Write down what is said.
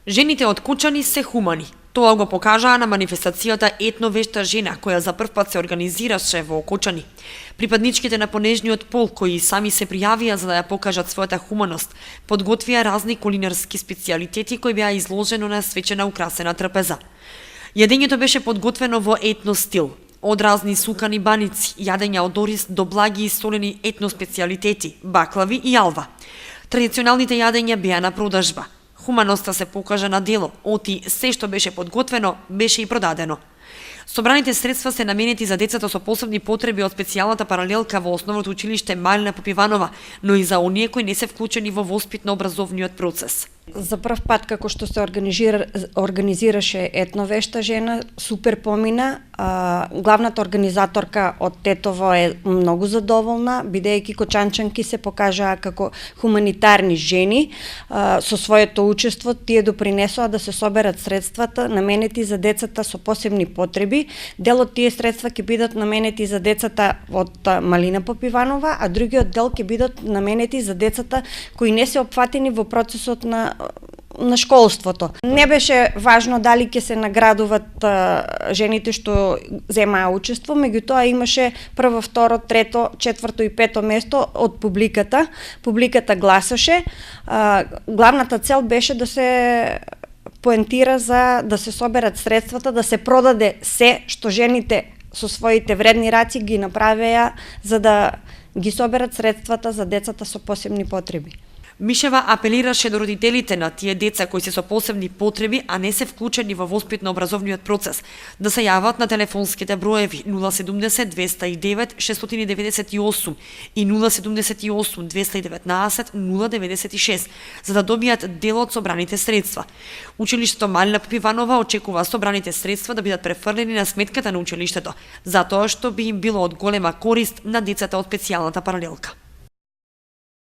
Жените од Кочани се хумани. Тоа го покажаа на манифестацијата Етновешта жена, која за прв пат се организираше во Кочани. Припадничките на понежниот пол, кои сами се пријавија за да ја покажат својата хуманост, подготвија разни кулинарски специјалитети кои беа изложено на свечена украсена трпеза. Јадењето беше подготвено во етно стил, од разни сукани баници, јадења од ориз до благи и солени етно специјалитети, баклави и алва. Традиционалните јадења беа на продажба. Хуманоста се покажа на дело, оти се што беше подготвено, беше и продадено. Собраните средства се наменети за децата со посебни потреби од специјалната паралелка во основното училиште Малина Попиванова, но и за оние кои не се вклучени во воспитно-образовниот процес. За прв пат како што се организираше Етновешта жена, супер помина. Главната организаторка од Тетово е многу задоволна, бидејќи кочанчанки се покажаа како хуманитарни жени. Со своето учество тие допринесоа да се соберат средствата наменети за децата со посебни потреби. Дел од тие средства ќе бидат наменети за децата од Малина Попиванова, а другиот дел ќе бидат наменети за децата кои не се опфатени во процесот на школството. Не беше важно дали ќе се наградуваат жените што земаа учество, меѓутоа имаше прво, второ, трето, четврто и пето место од публиката. Публиката гласаше. Главната цел беше да се поентира за да се соберат средствата, да се продаде се што жените со своите вредни раци ги направеа за да ги соберат средствата за децата со посебни потреби. Мишева апелираше до родителите на тие деца кои се со посебни потреби, а не се вклучени во воспитно-образовниот процес, да се јават на телефонските броеви 070 209 698 и 078 219 096 за да добијат дел од собраните средства. Училиштето Малина Попиванова очекува собраните средства да бидат префрлени на сметката на училиштето, затоа што би им било од голема корист на децата од специјалната паралелка.